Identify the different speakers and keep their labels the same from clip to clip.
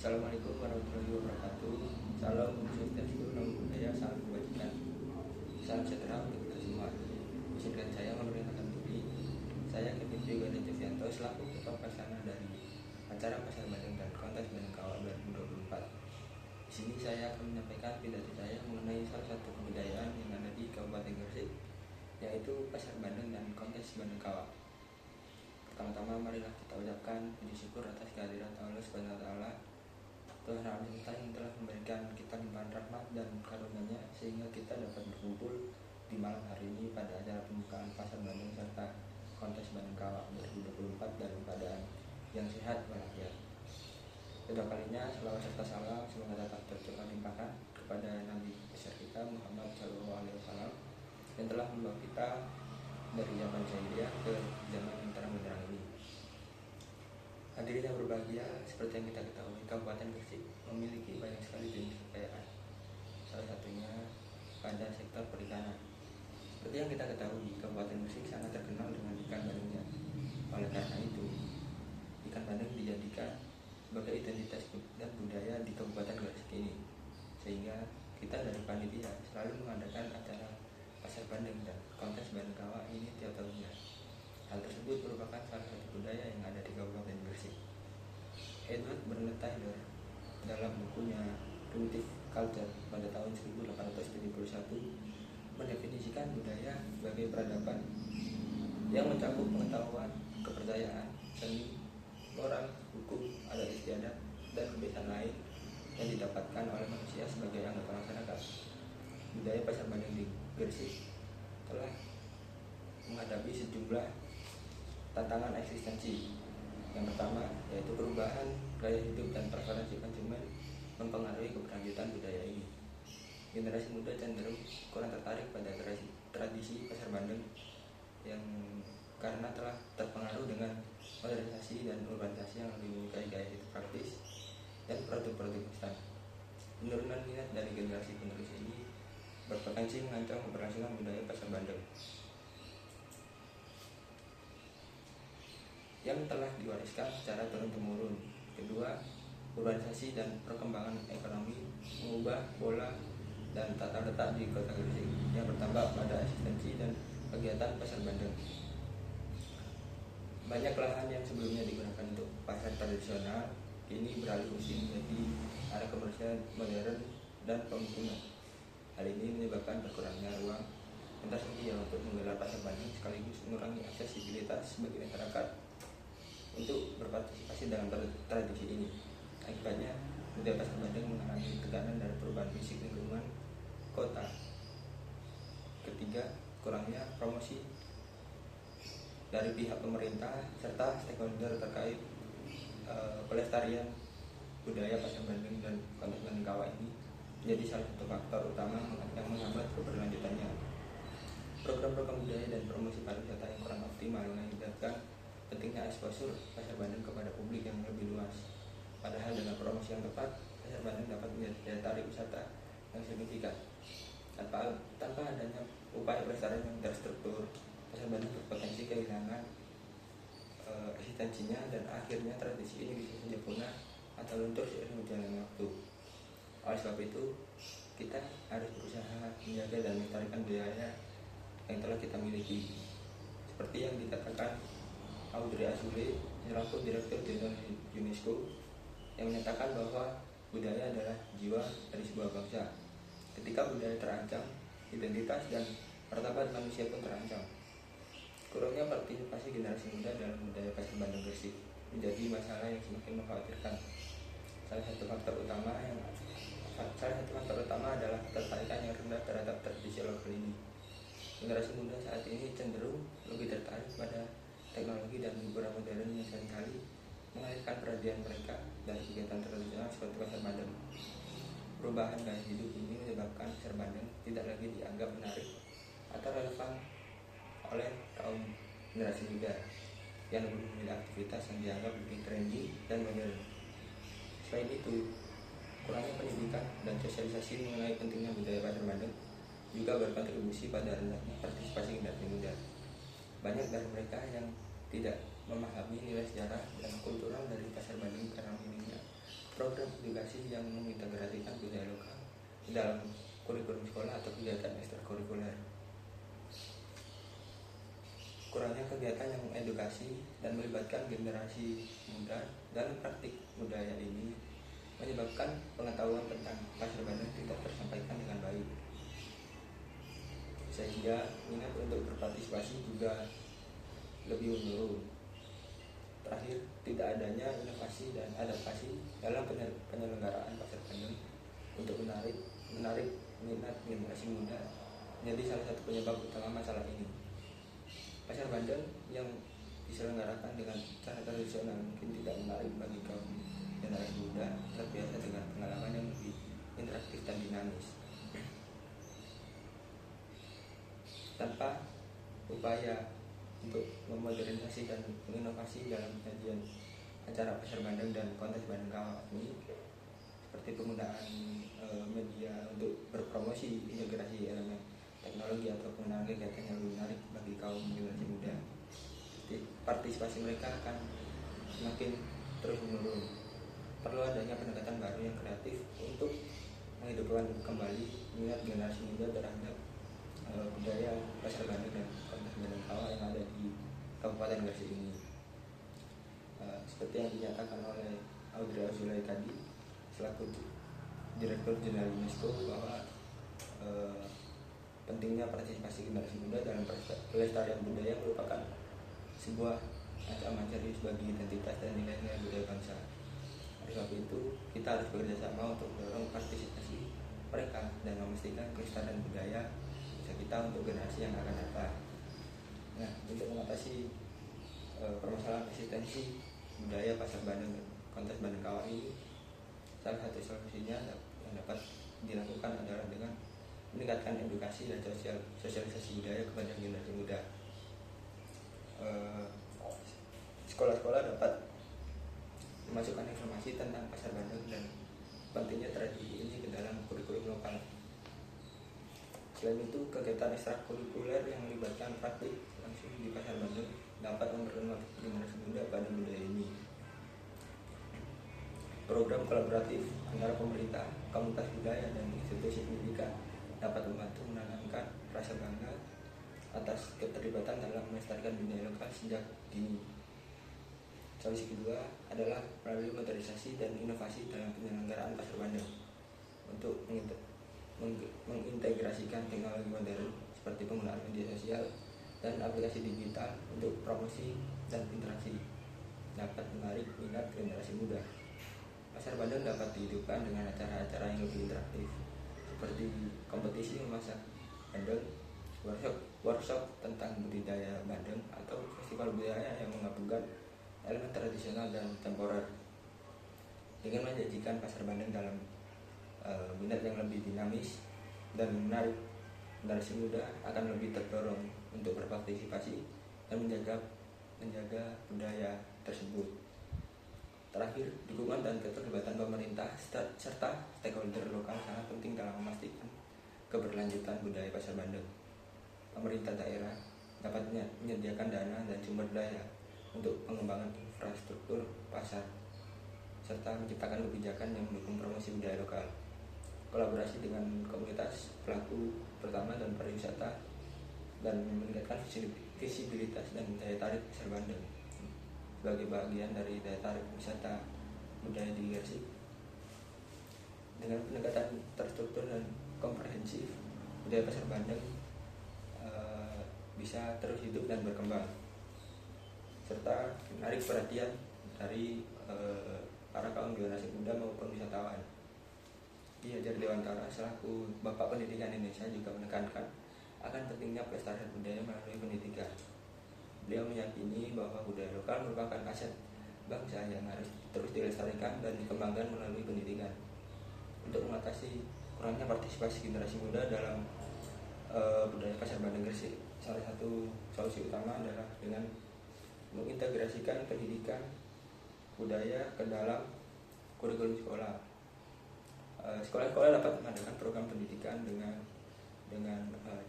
Speaker 1: Assalamualaikum warahmatullahi wabarakatuh. Salam khususnya seluruh nama budaya, salam kebajikan. Salam sejahtera untuk kita semua. Izinkan saya memperkenalkan diri. Saya Kevin Prigadi Jovianto selaku Ketua Pelaksana dari acara Pasar Bandeng dan Kontes Bandeng Kawah 2024. Di sini saya akan menyampaikan pidato saya mengenai salah satu kebudayaan yang ada di Kabupaten Gresik, yaitu Pasar Bandeng dan Kontes Bandeng Kawah. Pertama-tama marilah kita ucapkan puji syukur atas kehadiran Allah Subhanahu wa taala, Tuhan alam semesta yang telah memberikan kita limpahan rahmat dan karunia-Nya sehingga kita dapat berkumpul di malam hari ini pada acara pembukaan Pasar Bandeng serta Kontes Bandeng Kawah 2024 dalam keadaan yang sehat walafiat. Kedua kalinya selawat serta salam semoga dapat tercurah limpahkan kepada Nabi besar kita Muhammad SAW yang telah membawa kita dari zaman jahiliyah ke zaman yang terang benderang ini. Hadirin yang berbahagia, seperti yang kita ketahui, Kabupaten Gresik memiliki banyak sekali jenis kekayaan. Salah satunya pada sektor perikanan. Seperti yang kita ketahui, Kabupaten Gresik sangat terkenal dengan ikan bandengnya. Oleh karena itu, ikan bandeng dijadikan sebagai identitas dan budaya di Kabupaten Gresik ini. Sehingga kita dari panitia selalu mengadakan acara Pasar Bandeng dan Kontes Bandeng Kawah ini tiap tahunnya. Hal tersebut merupakan salah satu budaya yang ada di Kabupaten Gresik. Edward Bernard Taylor dalam bukunya Primitive Culture pada tahun 1871 mendefinisikan budaya sebagai peradaban yang mencakup pengetahuan, kepercayaan, seni, moral, hukum, adat istiadat, dan kebiasaan lain yang didapatkan oleh manusia sebagai anggota masyarakat. Budaya Pasar Bandeng di Gresik telah menghadapi sejumlah tantangan eksistensi. Yang pertama yaitu perubahan gaya hidup dan preferensi konsumen mempengaruhi keberlanjutan budaya ini. Generasi muda cenderung kurang tertarik pada tradisi Pasar Bandeng yang karena telah terpengaruh dengan modernisasi dan urbanisasi yang lebih menyukai gaya hidup praktis dan produk-produk instan. Penurunan minat dari generasi penerus ini berpotensi mengancam keberlangsungan budaya Pasar Bandeng yang telah diwariskan secara turun-temurun. Kedua, urbanisasi dan perkembangan ekonomi mengubah pola dan tata letak di kota Gresik yang bertambah pada eksistensi dan kegiatan Pasar Bandeng. Banyak lahan yang sebelumnya digunakan untuk pasar tradisional kini beralih fungsi menjadi area komersial modern dan pemukiman. Hal ini menyebabkan berkurangnya ruang yang tersedia untuk menggelar Pasar Bandeng sekaligus mengurangi aksesibilitas bagi masyarakat untuk berpartisipasi dalam tradisi ini. Akibatnya, budaya Pasar Bandeng mengalami tekanan dari perubahan fisik lingkungan kota. Ketiga, kurangnya promosi dari pihak pemerintah serta stakeholder terkait pelestarian budaya Pasar Bandeng dan Kontes Bandeng Kawah ini menjadi salah satu faktor utama yang menghambat keberlanjutannya. Program-program budaya dan promosi pariwisata yang kurang optimal mengakibatkan pentingnya eksposur Pasar Bandeng kepada publik yang lebih luas. Padahal dengan promosi yang tepat, Pasar Bandeng dapat menjadi daya tarik wisata yang signifikan. Tanpa adanya upaya pelestarian yang terstruktur, Pasar Bandeng berpotensi kehilangan eksistensinya dan akhirnya tradisi ini bisa saja punah atau luntur seiring berjalannya waktu. Oleh sebab itu, kita harus berusaha menjaga dan melestarikan budaya yang telah kita miliki. Seperti yang dikatakan Audrey Azoulay selaku Direktur Jenderal UNESCO yang menyatakan bahwa budaya adalah jiwa dari sebuah bangsa. Ketika budaya terancam, identitas dan martabat manusia pun terancam. Kurangnya partisipasi generasi muda dalam budaya Pasar Bandeng Gresik menjadi masalah yang semakin mengkhawatirkan. Salah satu faktor utama adalah ketertarikan yang rendah terhadap tradisi lokal ini. Generasi muda saat ini cenderung lebih tertarik pada teknologi dan hiburan modern yang seringkali mengalihkan perhatian mereka dari kegiatan tradisional seperti Pasar Bandeng. Perubahan gaya hidup ini menyebabkan Pasar Bandeng tidak lagi dianggap menarik atau relevan oleh kaum generasi muda yang lebih memilih aktivitas yang dianggap lebih trendy dan modern. Selain itu, kurangnya pendidikan dan sosialisasi mengenai pentingnya budaya Pasar Bandeng juga berkontribusi pada rendahnya partisipasi generasi muda. Banyak dari mereka yang tidak memahami nilai sejarah dan kultural dari Pasar Bandeng karena minimnya program edukasi yang mengintegrasikan budaya lokal di dalam kurikulum sekolah atau kegiatan ekstrakurikuler. Kurangnya kegiatan yang edukasi dan melibatkan generasi muda dalam praktik budaya ini menyebabkan pengetahuan tentang Pasar Bandeng tidak tersampaikan dengan baik, sehingga minat untuk berpartisipasi juga lebih menurun. Terakhir, tidak adanya inovasi dan adaptasi dalam penyelenggaraan Pasar Bandeng untuk menarik minat generasi muda menjadi salah satu penyebab utama masalah ini. Pasar Bandeng yang diselenggarakan dengan cara tradisional mungkin tidak menarik bagi kaum generasi muda terbiasa dengan pengalaman yang lebih interaktif dan dinamis. Tanpa upaya untuk memodernisasi dan menginovasi dalam penyajian acara Pasar Bandeng dan kontes Bandeng Kawah ini, seperti penggunaan media untuk berpromosi integrasi elemen teknologi atau penggunaan kegiatan yang lebih menarik bagi kaum generasi muda, partisipasi mereka akan semakin terus menurun. Perlu adanya pendekatan baru yang kreatif untuk menghidupkan kembali minat generasi muda terhadap budaya Pasar Bandeng dan kontes Bandeng Kawah yang ada di Kabupaten Gresik ini. Seperti yang dinyatakan oleh Audrey Azulay tadi selaku Direktur Jenderal UNESCO bahwa pentingnya partisipasi generasi muda dalam pelestarian budaya merupakan sebuah ancaman serius bagi identitas dan nilai-nilai budaya bangsa. Oleh sebab itu, kita harus bekerja sama untuk mendorong partisipasi mereka dan memastikan kelestarian budaya kita untuk generasi yang akan datang. Nah, untuk mengatasi permasalahan eksistensi budaya Pasar Bandeng kontes Bandeng Kawah ini, salah satu solusinya yang dapat dilakukan adalah dengan meningkatkan edukasi dan sosialisasi budaya kepada generasi muda. Sekolah-sekolah dapat memasukkan informasi tentang Pasar Bandeng dan pentingnya tradisi ini ke dalam kurikulum lokal. Selain itu, kegiatan ekstrakurikuler yang melibatkan praktik langsung di Pasar Bandeng dapat memperkenalkan generasi muda pada budaya ini. Program kolaboratif antara pemerintah, komunitas budaya, dan institusi pendidikan dapat membantu menanamkan rasa bangga atas keterlibatan dalam melestarikan budaya lokal sejak dini. Solusi kedua adalah melalui modernisasi dan inovasi dalam penyelenggaraan Pasar Bandeng untuk mengintegrasikan teknologi modern seperti penggunaan media sosial dan aplikasi digital untuk promosi dan interaksi dapat menarik minat generasi muda. Pasar Bandeng dapat dihidupkan dengan acara-acara yang lebih interaktif seperti kompetisi memasak bandeng, workshop tentang budidaya bandeng, atau festival budaya yang menggabungkan elemen tradisional dan temporer. Dengan menyajikan Pasar Bandeng dalam minat yang lebih dinamis dan menarik, generasi muda akan lebih terdorong untuk berpartisipasi dan menjaga budaya tersebut. Terakhir, dukungan dan keterlibatan pemerintah serta stakeholder lokal sangat penting dalam memastikan keberlanjutan budaya Pasar Bandeng. Pemerintah daerah dapat menyediakan dana dan sumber daya untuk pengembangan infrastruktur pasar serta menciptakan kebijakan yang mendukung promosi budaya lokal. Kolaborasi dengan komunitas pelaku pertama dan pariwisata dan meningkatkan visibilitas dan daya tarik Pasar Bandeng sebagai bagian dari daya tarik wisata budaya di Gresik. Dengan pendekatan terstruktur dan komprehensif, budaya Pasar Bandeng bisa terus hidup dan berkembang serta menarik perhatian dari para kaum generasi muda maupun wisatawan. Ki Hajar Dewantara selaku Bapak Pendidikan Indonesia juga menekankan akan pentingnya pelestarian budaya melalui pendidikan. Beliau meyakini bahwa budaya lokal merupakan aset bangsa yang harus terus dilestarikan dan dikembangkan melalui pendidikan. Untuk mengatasi kurangnya partisipasi generasi muda dalam budaya Pasar Bandeng Gresik, salah satu solusi utama adalah dengan mengintegrasikan pendidikan budaya ke dalam kurikulum sekolah. Sekolah-sekolah dapat mengadakan program pendidikan dengan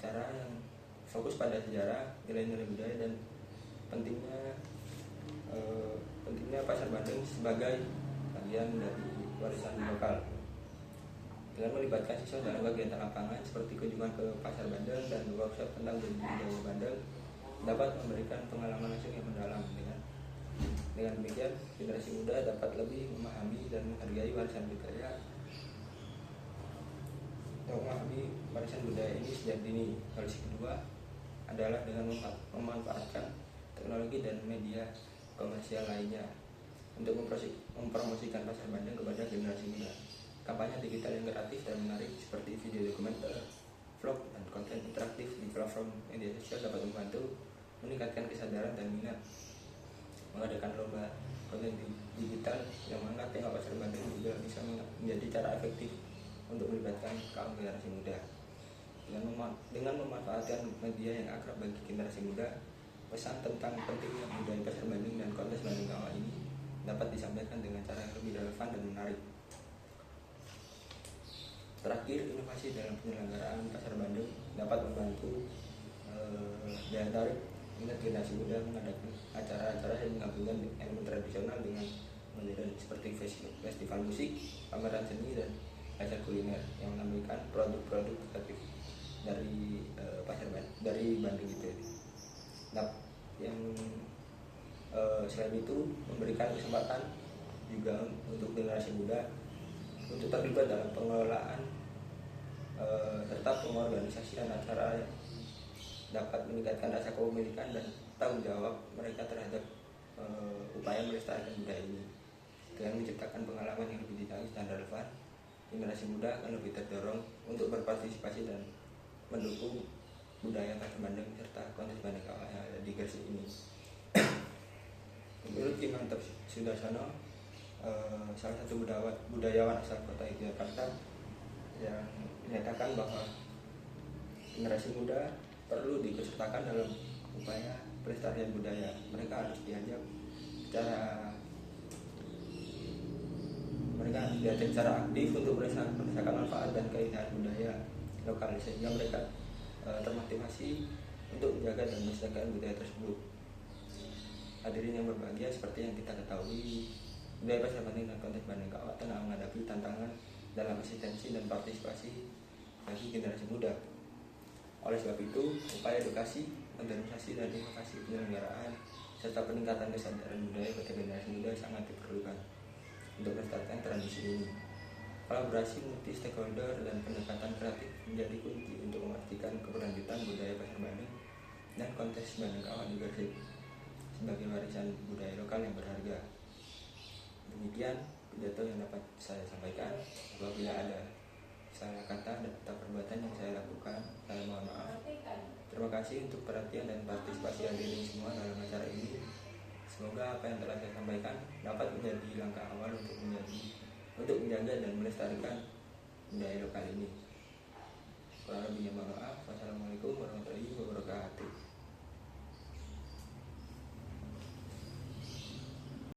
Speaker 1: cara yang fokus pada sejarah, nilai-nilai budaya, dan pentingnya Pasar Bandeng sebagai bagian dari warisan lokal. Dengan melibatkan siswa dalam kegiatan lapangan seperti kunjungan ke Pasar Bandeng dan workshop tentang budaya Bandeng dapat memberikan pengalaman langsung yang mendalam. Dengan demikian, generasi muda dapat lebih memahami dan menghargai warisan budaya ini sejak dini. Solusi kedua adalah dengan memanfaatkan teknologi dan media komersial lainnya untuk mempromosikan Pasar Bandeng kepada generasi muda. Kampanye digital yang kreatif dan menarik seperti video dokumenter, vlog, dan konten interaktif di platform media sosial dapat membantu meningkatkan kesadaran dan minat. Mengadakan lomba konten digital yang mengangkat tema Pasar Bandeng juga bisa menjadi cara efektif untuk melibatkan kaum generasi muda. Dengan memanfaatkan media yang akrab bagi generasi muda, pesan tentang pentingnya budaya Pasar Bandeng dan kontes Bandeng Kawah ini dapat disampaikan dengan cara yang lebih relevan dan menarik. Terakhir, inovasi dalam penyelenggaraan Pasar Bandeng dapat membantu daya tarik minat generasi muda mengadakan acara-acara yang menggabungkan elemen tradisional dengan modern seperti festival musik, pameran seni, dan acara kuliner yang menampilkan produk-produk kreatif dari Pasar Bandeng, dari Bandung gitu. Nah, yang selain itu memberikan kesempatan juga untuk generasi muda untuk terlibat dalam pengelolaan serta pengorganisasian acara yang dapat meningkatkan rasa kepemilikan dan tanggung jawab mereka terhadap upaya melestarikan budaya ini. Dengan menciptakan pengalaman yang lebih dinamis dan relevan, generasi muda akan lebih terdorong untuk berpartisipasi dan mendukung budaya Pasar Bandeng serta kontes Bandeng Kawah yang ada di Gresik ini. Menurut Imantep Sudarsono, salah satu budayawan asal kota Yogyakarta, yang menyatakan bahwa generasi muda perlu diikutsertakan dalam upaya pelestarian budaya. Mereka harus diajak secara aktif untuk merasakan manfaat dan keindahan budaya lokal, sehingga mereka termotivasi untuk menjaga dan melestarikan budaya tersebut. Hadirin yang berbahagia, seperti yang kita ketahui, budaya Pasar Bandeng dan kontes Bandeng Kawah tengah menghadapi tantangan dalam eksistensi dan partisipasi bagi generasi muda. Oleh sebab itu, upaya edukasi, modernisasi, dan inovasi penyelenggaraan serta peningkatan kesadaran budaya pada generasi muda sangat diperlukan untuk melestarikan tradisi ini. Kolaborasi multi stakeholder dan pendekatan kreatif menjadi kunci untuk memastikan keberlanjutan budaya Pasar Bandeng dan kontes Bandeng Kawah di Gresik sebagai warisan budaya lokal yang berharga. Demikian pidato yang dapat saya sampaikan. Apabila ada salah kata dan perbuatan yang saya lakukan, saya mohon maaf. Terima kasih untuk perhatian dan partisipasi hadirin semua dalam acara ini. Semoga apa yang telah saya sampaikan dapat menjadi langkah awal untuk menjaga dan melestarikan budaya lokal ini.